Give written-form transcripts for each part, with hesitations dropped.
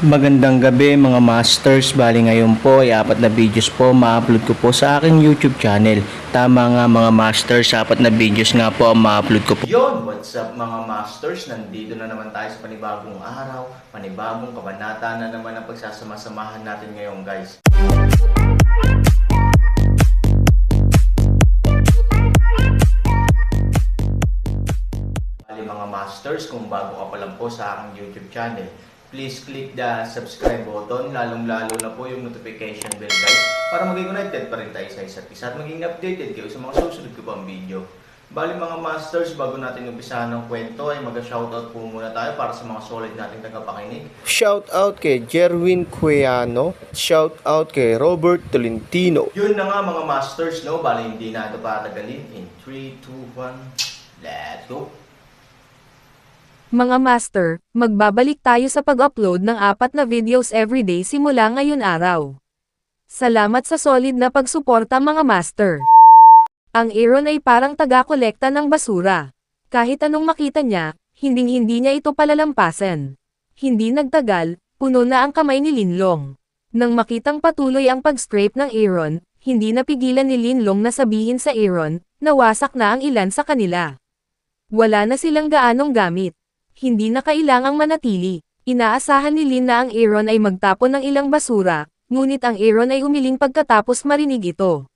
Magandang gabi mga masters, bali ngayon po ay 4 na videos po ma-upload ko po sa aking YouTube channel. Tama nga mga masters, 4 na videos nga po ang ma-upload ko po. Yon, what's up mga masters, nandito na naman tayo sa panibagong araw, panibagong kabanata na naman ang pagsasama-samahan natin ngayon guys. Bali mga masters, kung bago ka pa lang po sa aking YouTube channel, please click the subscribe button, lalong-lalo na po yung notification bell guys, para maging connected pa rin tayo sa isa't isa at maging updated kayo sa mga susunod ko pang video. Bali mga masters, bago natin umpisahan ng kwento ay mag-shoutout po muna tayo para sa mga solid nating tagapakinig. Shoutout kay Jerwin Cuiano, shoutout kay Robert Tolentino. Yun na nga mga masters, no? Bali hindi na ito patagalin. In 3, 2, 1, let's go! Mga master, magbabalik tayo sa pag-upload ng 4 na videos everyday simula ngayon araw. Salamat sa solid na pagsuporta mga master. Ang Aaron ay parang taga-kolekta ng basura. Kahit anong makita niya, hindi niya ito palalampasan. Hindi nagtagal, puno na ang kamay ni Linlong. Nang makitang patuloy ang pag-scrape ng Aaron, hindi napigilan ni Linlong na sabihin sa Aaron, na wasak na ang ilan sa kanila. Wala na silang gaanong gamit. Hindi na kailangang manatili. Inaasahan ni Lin na ang Aaron ay magtapon ng ilang basura, ngunit ang Aaron ay umiling pagkatapos marinig ito.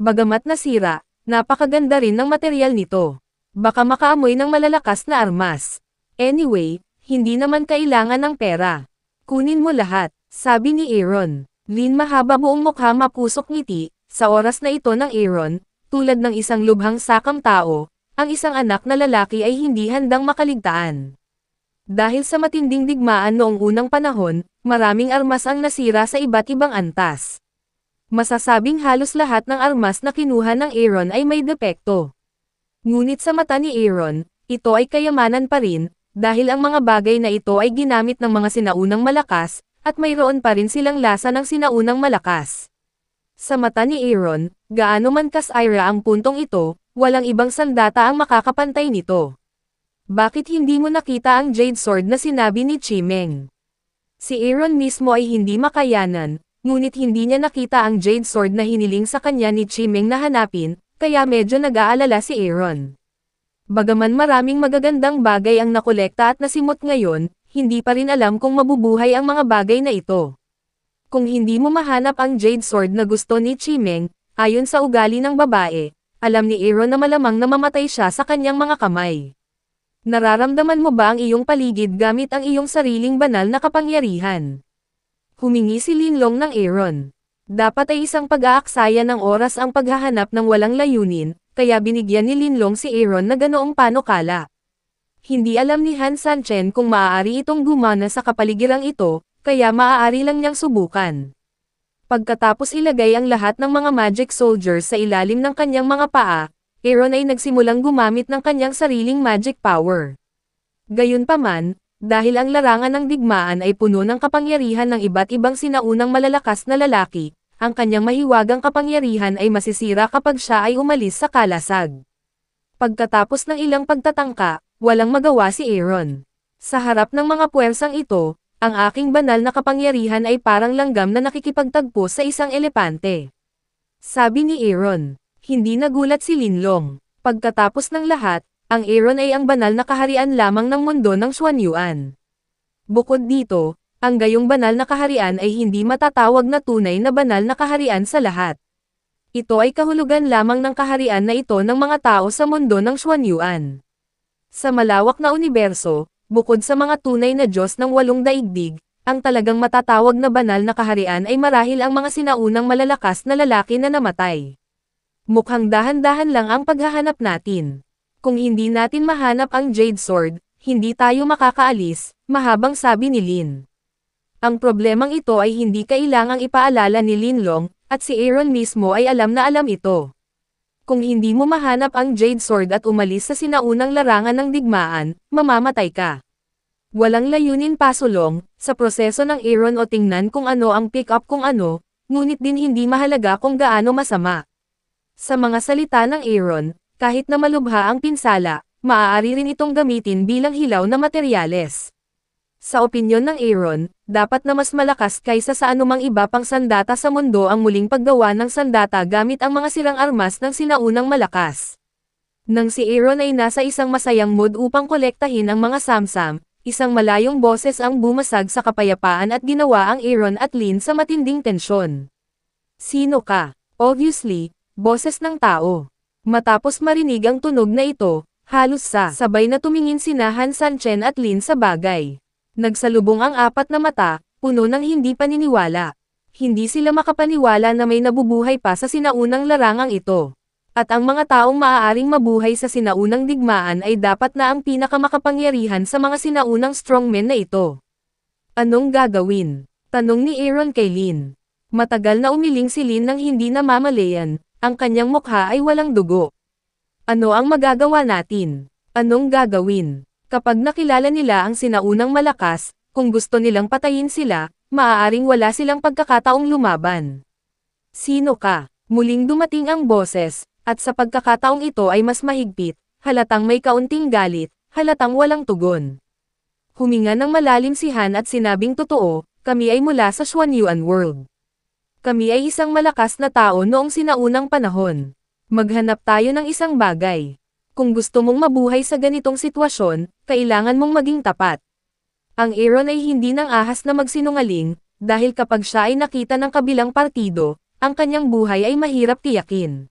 Bagamat nasira, napakaganda rin ng material nito. Baka makaamoy ng malalakas na armas. Anyway, hindi naman kailangan ng pera. Kunin mo lahat, sabi ni Aaron. Lin mahaba buong mukha mapusok ngiti, sa oras na ito ng Aaron, tulad ng isang lubhang sakam tao, ang isang anak na lalaki ay hindi handang makaligtaan. Dahil sa matinding digmaan noong unang panahon, maraming armas ang nasira sa iba't ibang antas. Masasabing halos lahat ng armas na kinuha ng Aaron ay may depekto. Ngunit sa mata ni Aaron, ito ay kayamanan pa rin, dahil ang mga bagay na ito ay ginamit ng mga sinaunang malakas, at mayroon pa rin silang lasa ng sinaunang malakas. Sa mata ni Aaron, gaano man kasayra ang puntong ito, walang ibang sandata ang makakapantay nito. Bakit hindi mo nakita ang Jade Sword na sinabi ni Chimeng? Si Aaron mismo ay hindi makayanan, ngunit hindi niya nakita ang Jade Sword na hiniling sa kanya ni Chimeng na hanapin, kaya medyo nag-aalala si Aaron. Bagaman maraming magagandang bagay ang nakolekta at nasimot ngayon, hindi pa rin alam kung mabubuhay ang mga bagay na ito. Kung hindi mo mahanap ang Jade Sword na gusto ni Chimeng, ayon sa ugali ng babae, alam ni Aaron na malamang namamatay siya sa kanyang mga kamay. Nararamdaman mo ba ang iyong paligid gamit ang iyong sariling banal na kapangyarihan? Humingi si Linlong ng Aaron. Dapat ay isang pag-aaksaya ng oras ang paghahanap ng walang layunin, kaya binigyan ni Linlong si Aaron na ganoong panukala. Hindi alam ni Han Sanchen kung maaari itong gumana sa kapaligirang ito, kaya maaari lang niyang subukan. Pagkatapos ilagay ang lahat ng mga magic soldiers sa ilalim ng kanyang mga paa, Aaron ay nagsimulang gumamit ng kanyang sariling magic power. Gayunpaman, dahil ang larangan ng digmaan ay puno ng kapangyarihan ng iba't ibang sinaunang malalakas na lalaki, ang kanyang mahiwagang kapangyarihan ay masisira kapag siya ay umalis sa kalasag. Pagkatapos ng ilang pagtatangka, walang magawa si Aaron. Sa harap ng mga puwersang ito, ang aking banal na kapangyarihan ay parang langgam na nakikipagtagpo sa isang elepante. Sabi ni Aaron. Hindi nagulat si Linlong. Pagkatapos ng lahat, ang Aaron ay ang banal na kaharian lamang ng mundo ng Xuanyuan. Bukod dito, ang gayong banal na kaharian ay hindi matatawag na tunay na banal na kaharian sa lahat. Ito ay kahulugan lamang ng kaharian na ito ng mga tao sa mundo ng Xuanyuan. Sa malawak na universo, bukod sa mga tunay na Diyos ng 8 daigdig, ang talagang matatawag na banal na kaharian ay marahil ang mga sinaunang malalakas na lalaki na namatay. Mukhang dahan-dahan lang ang paghahanap natin. Kung hindi natin mahanap ang Jade Sword, hindi tayo makakaalis, mahabang sabi ni Lin. Ang problemang ito ay hindi kailangang ipaalala ni Linlong, at si Aaron mismo ay alam na alam ito. Kung hindi mo mahanap ang Jade Sword at umalis sa sinaunang larangan ng digmaan, mamamatay ka. Walang layunin pasulong, sa proseso ng Aaron o tingnan kung ano ang pick-up kung ano, ngunit din hindi mahalaga kung gaano masama. Sa mga salita ng Aaron, kahit na malubha ang pinsala, maaari rin itong gamitin bilang hilaw na materyales. Sa opinyon ng Aaron, dapat na mas malakas kaysa sa anumang iba pang sandata sa mundo ang muling paggawa ng sandata gamit ang mga sirang armas ng sinaunang malakas. Nang si Aaron ay nasa isang masayang mood upang kolektahin ang mga samsam, isang malayong boses ang bumasag sa kapayapaan at ginawa ang Aaron at Lynn sa matinding tensyon. Sino ka? Obviously, boses ng tao. Matapos marinig ang tunog na ito, halos sabay na tumingin sina Han Sanchen at Lin sa bagay. Nagsalubong ang apat na mata, puno ng hindi paniniwala. Hindi sila makapaniwala na may nabubuhay pa sa sinaunang larangang ito. At ang mga taong maaaring mabuhay sa sinaunang digmaan ay dapat na ang pinakamakapangyarihan sa mga sinaunang strongmen na ito. Anong gagawin? Tanong ni Aaron kay Lin. Matagal na umiling si Lin nang hindi namamalayan, ang kanyang mukha ay walang dugo. Ano ang magagawa natin? Anong gagawin? Kapag nakilala nila ang sinaunang malakas, kung gusto nilang patayin sila, maaaring wala silang pagkakataong lumaban. Sino ka? Muling dumating ang boses, at sa pagkakataong ito ay mas mahigpit, halatang may kaunting galit, halatang walang tugon. Huminga ng malalim si Han at sinabing totoo, kami ay mula sa Xuanyuan World. Kami ay isang malakas na tao noong sinaunang panahon. Maghanap tayo ng isang bagay. Kung gusto mong mabuhay sa ganitong sitwasyon, kailangan mong maging tapat. Ang Aaron ay hindi nang ahas na magsinungaling, dahil kapag siya ay nakita ng kabilang partido, ang kanyang buhay ay mahirap tiyakin.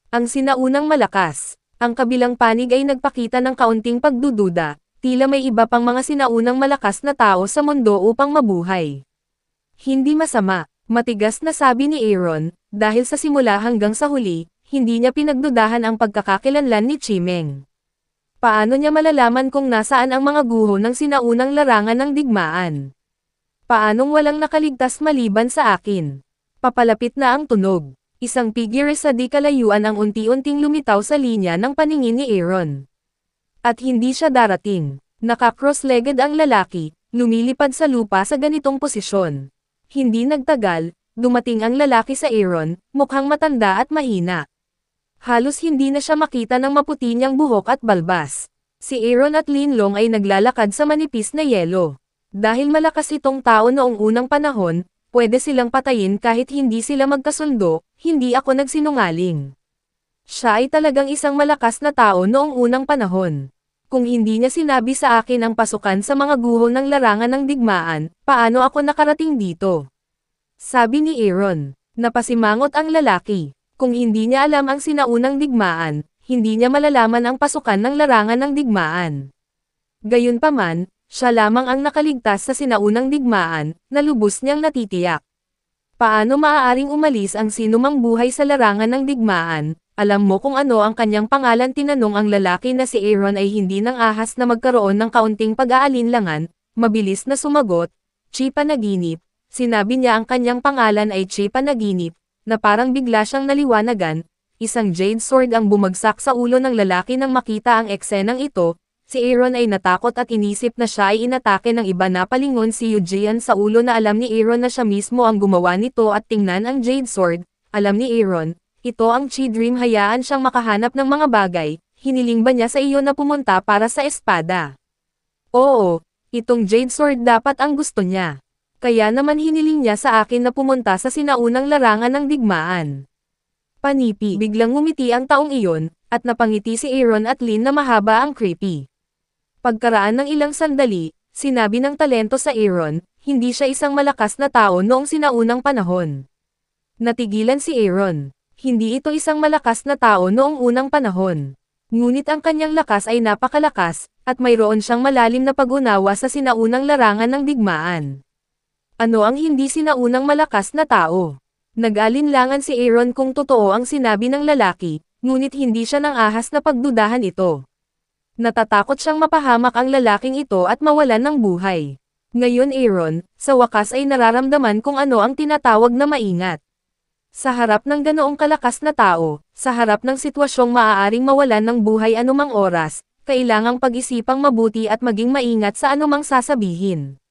Ang sinaunang malakas, ang kabilang panig ay nagpakita ng kaunting pagdududa, tila may iba pang mga sinaunang malakas na tao sa mundo upang mabuhay. Hindi masama, matigas na sabi ni Aaron, dahil sa simula hanggang sa huli, hindi niya pinagdudahan ang pagkakakilanlan ni Chimeng. Paano niya malalaman kung nasaan ang mga guho ng sinaunang larangan ng digmaan? Paanong walang nakaligtas maliban sa akin? Papalapit na ang tunog. Isang figure sa di kalayuan ang unti-unting lumitaw sa linya ng paningin ni Aaron. At hindi siya darating. Naka-cross-legged ang lalaki, lumilipad sa lupa sa ganitong posisyon. Hindi nagtagal, dumating ang lalaki sa Aaron, mukhang matanda at mahina. Halos hindi na siya makita ng maputi niyang buhok at balbas. Si Aaron at Linlong ay naglalakad sa manipis na yelo. Dahil malakas itong tao noong unang panahon, pwede silang patayin kahit hindi sila magkasundo, hindi ako nagsinungaling. Siya ay talagang isang malakas na tao noong unang panahon. Kung hindi niya sinabi sa akin ang pasukan sa mga guho ng larangan ng digmaan, paano ako nakarating dito? Sabi ni Aaron. Napasimangot ang lalaki. Kung hindi niya alam ang sinaunang digmaan, hindi niya malalaman ang pasukan ng larangan ng digmaan. Gayunpaman, siya lamang ang nakaligtas sa sinaunang digmaan, na lubos niyang natitiyak. Paano maaaring umalis ang sinumang buhay sa larangan ng digmaan? Alam mo kung ano ang kanyang pangalan? Tinanong ang lalaki na si Aaron ay hindi nang ahas na magkaroon ng kaunting pag-aalinlangan, mabilis na sumagot, Chi Panaginip. Sinabi niya ang kanyang pangalan ay Chi Panaginip, na parang bigla siyang naliwanagan, isang jade sword ang bumagsak sa ulo ng lalaki nang makita ang eksenang ito. Si Aaron ay natakot at inisip na siya ay inatake ng iba. Napalingon si Yujian sa ulo na alam ni Aaron na siya mismo ang gumawa nito at tingnan ang jade sword. Alam ni Aaron, ito ang Chi Dream. Hayaan siyang makahanap ng mga bagay. Hiniling ba niya sa iyo na pumunta para sa espada? Oo, itong jade sword dapat ang gusto niya. Kaya naman hiniling niya sa akin na pumunta sa sinaunang larangan ng digmaan. Panipi. Biglang ngumiti ang taong iyon, at napangiti si Aaron at Lin na mahaba ang creepy. Pagkaraan ng ilang sandali, sinabi ng talento sa Aaron, hindi siya isang malakas na tao noong sinaunang panahon. Natigilan si Aaron. Hindi ito isang malakas na tao noong unang panahon. Ngunit ang kanyang lakas ay napakalakas, at mayroon siyang malalim na pag-unawa sa sinaunang larangan ng digmaan. Ano ang hindi sinaunang malakas na tao? Nag-alinlangan si Aaron kung totoo ang sinabi ng lalaki, ngunit hindi siya nang ahas na pagdudahan ito. Natatakot siyang mapahamak ang lalaking ito at mawalan ng buhay. Ngayon Aaron, sa wakas ay nararamdaman kung ano ang tinatawag na maingat. Sa harap ng ganoong kalakas na tao, sa harap ng sitwasyong maaaring mawalan ng buhay anumang oras, kailangang pag-isipang mabuti at maging maingat sa anumang sasabihin.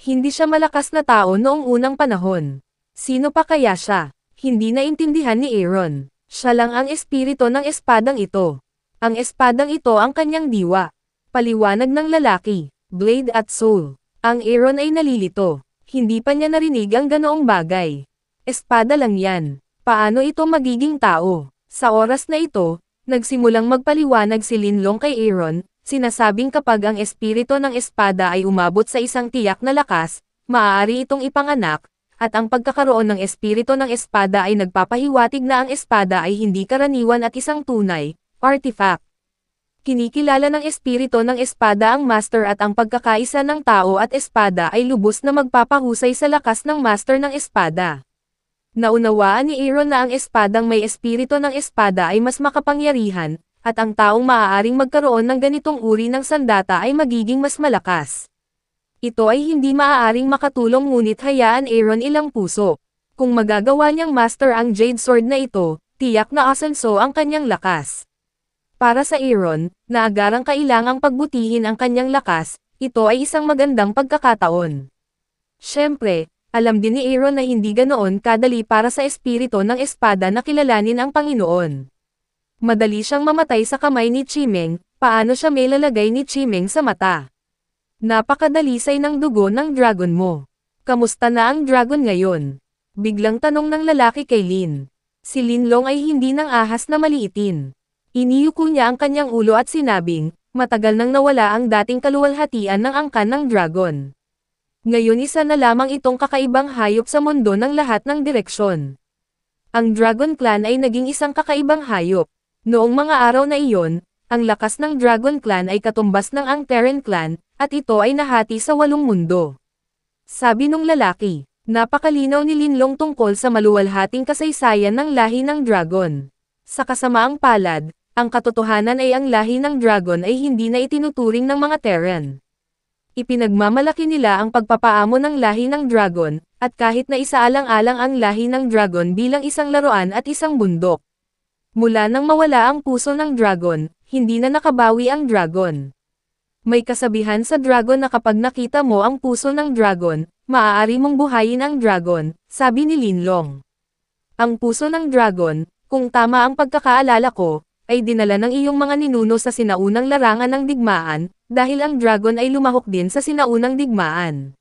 Hindi siya malakas na tao noong unang panahon. Sino pa kaya siya? Hindi naintindihan ni Aaron. Siya lang ang espiritu ng espadang ito. Ang espadang ito ang kanyang diwa. Paliwanag ng lalaki, blade at soul. Ang Aaron ay nalilito. Hindi pa niya narinig ang ganoong bagay. Espada lang yan. Paano ito magiging tao? Sa oras na ito, nagsimulang magpaliwanag si Linlong kay Aaron, sinasabing kapag ang espiritu ng espada ay umabot sa isang tiyak na lakas, maaari itong ipanganak, at ang pagkakaroon ng espiritu ng espada ay nagpapahiwatig na ang espada ay hindi karaniwan at isang tunay, artifact. Kinikilala ng espiritu ng espada ang master at ang pagkakaisa ng tao at espada ay lubos na magpapahusay sa lakas ng master ng espada. Naunawaan ni Aaron na ang espadang may espiritu ng espada ay mas makapangyarihan, at ang taong maaaring magkaroon ng ganitong uri ng sandata ay magiging mas malakas. Ito ay hindi maaaring makatulong ngunit hayaan Aaron ilang puso. Kung magagawa niyang master ang Jade Sword na ito, tiyak na asenso ang kanyang lakas. Para sa Aaron, na agarang kailangang pagbutihin ang kanyang lakas, ito ay isang magandang pagkakataon. Siyempre, alam din ni Aaron na hindi ganoon kadali para sa espiritu ng espada na kilalanin ang Panginoon. Madali siyang mamatay sa kamay ni Chimeng, paano siya may lalagay ni Chimeng sa mata? Napakadalisay ng dugo ng dragon mo. Kamusta na ang dragon ngayon? Biglang tanong ng lalaki kay Lin. Si Linlong ay hindi nang ahas na maliitin. Iniyuko niya ang kanyang ulo at sinabing, matagal nang nawala ang dating kaluwalhatian ng angkan ng dragon. Ngayon isa na lamang itong kakaibang hayop sa mundo ng lahat ng direksyon. Ang Dragon Clan ay naging isang kakaibang hayop. Noong mga araw na iyon, ang lakas ng Dragon Clan ay katumbas ng ang Terran Clan, at ito ay nahati sa 8 mundo. Sabi nung lalaki, napakalinaw ni Linlong tungkol sa maluwalhating kasaysayan ng lahi ng dragon. Sa kasamaang palad, ang katotohanan ay ang lahi ng dragon ay hindi na itinuturing ng mga Terran. Ipinagmamalaki nila ang pagpapaamo ng lahi ng dragon, at kahit na isaalang-alang ang lahi ng dragon bilang isang laruan at isang bundok. Mula nang mawala ang puso ng dragon, hindi na nakabawi ang dragon. May kasabihan sa dragon na kapag nakita mo ang puso ng dragon, maaari mong buhayin ang dragon, sabi ni Linlong. Ang puso ng dragon, kung tama ang pagkakaalala ko, ay dinala ng iyong mga ninuno sa sinaunang larangan ng digmaan, dahil ang dragon ay lumahok din sa sinaunang digmaan.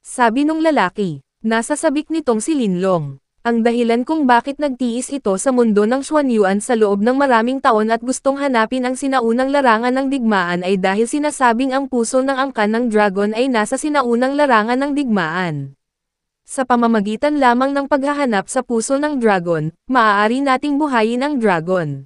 Sabi nung lalaki, nasa sabik nitong si Linlong. Ang dahilan kung bakit nagtiis ito sa mundo ng Xuanyuan sa loob ng maraming taon at gustong hanapin ang sinaunang larangan ng digmaan ay dahil sinasabing ang puso ng angkan ng dragon ay nasa sinaunang larangan ng digmaan. Sa pamamagitan lamang ng paghahanap sa puso ng dragon, maaari nating buhayin ang dragon.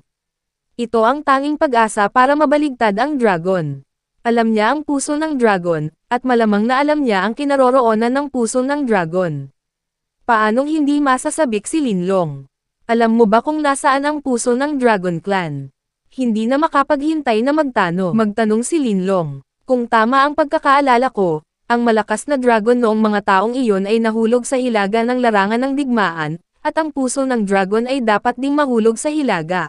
Ito ang tanging pag-asa para mabaligtad ang dragon. Alam niya ang puso ng dragon, at malamang na alam niya ang kinaroroonan ng puso ng dragon. Paanong hindi masasabik si Linlong? Alam mo ba kung nasaan ang puso ng Dragon Clan? Hindi na makapaghintay na magtanong si Linlong. Kung tama ang pagkakaalala ko, ang malakas na dragon noong mga taong iyon ay nahulog sa hilaga ng larangan ng digmaan, at ang puso ng dragon ay dapat ding mahulog sa hilaga.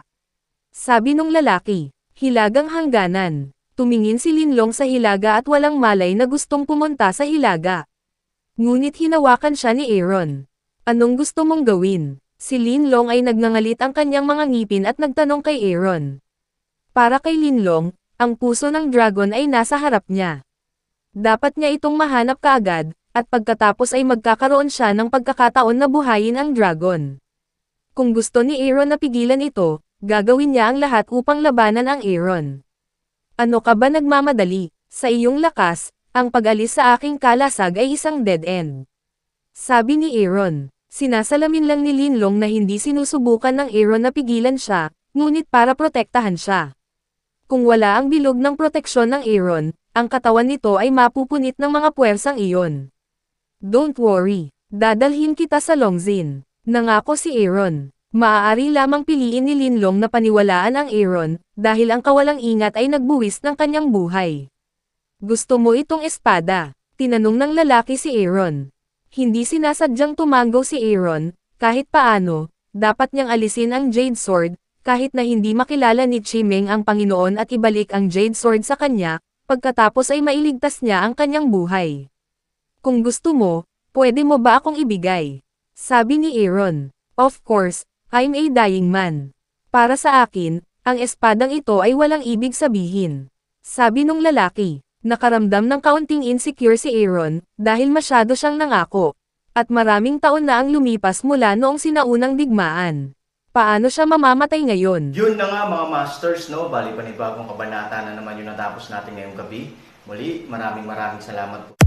Sabi nung lalaki, hilagang hangganan. Tumingin si Linlong sa hilaga at walang malay na gustong pumunta sa hilaga. Ngunit hinawakan siya ni Aaron. Anong gusto mong gawin? Si Linlong ay nagngangalit ang kanyang mga ngipin at nagtanong kay Aaron. Para kay Linlong, ang puso ng dragon ay nasa harap niya. Dapat niya itong mahanap kaagad, at pagkatapos ay magkakaroon siya ng pagkakataon na buhayin ang dragon. Kung gusto ni Aaron na pigilan ito, gagawin niya ang lahat upang labanan ang Aaron. Ano ka ba nagmamadali? Sa iyong lakas, ang pag-alis sa aking kalasag ay isang dead end. Sabi ni Aaron. Sinasalamin lang ni Linlong na hindi sinusubukan ng Aaron na pigilan siya, ngunit para protektahan siya. Kung wala ang bilog ng proteksyon ng Aaron, ang katawan nito ay mapupunit ng mga puwersang iyon. Don't worry, dadalhin kita sa Longzin. Nangako si Aaron. Maaari lamang piliin ni Linlong na paniwalaan ang Aaron, dahil ang kawalang ingat ay nagbuwis ng kanyang buhay. Gusto mo itong espada? Tinanong ng lalaki si Aaron. Hindi sinasadyang tumango si Aaron, kahit paano, dapat niyang alisin ang Jade Sword, kahit na hindi makilala ni Chimeng ang Panginoon at ibalik ang Jade Sword sa kanya, pagkatapos ay mailigtas niya ang kanyang buhay. Kung gusto mo, pwede mo ba akong ibigay? Sabi ni Aaron. Of course, I'm a dying man. Para sa akin, ang espadang ito ay walang ibig sabihin. Sabi nung lalaki. Nakaramdam ng kaunting insecure si Aaron, dahil masyado siyang nangako. At maraming taon na ang lumipas mula noong sinaunang digmaan. Paano siya mamamatay ngayon? Yun na nga mga masters, no? Bali panibagong kabanata na naman yung natapos natin ngayong gabi. Muli, maraming salamat po.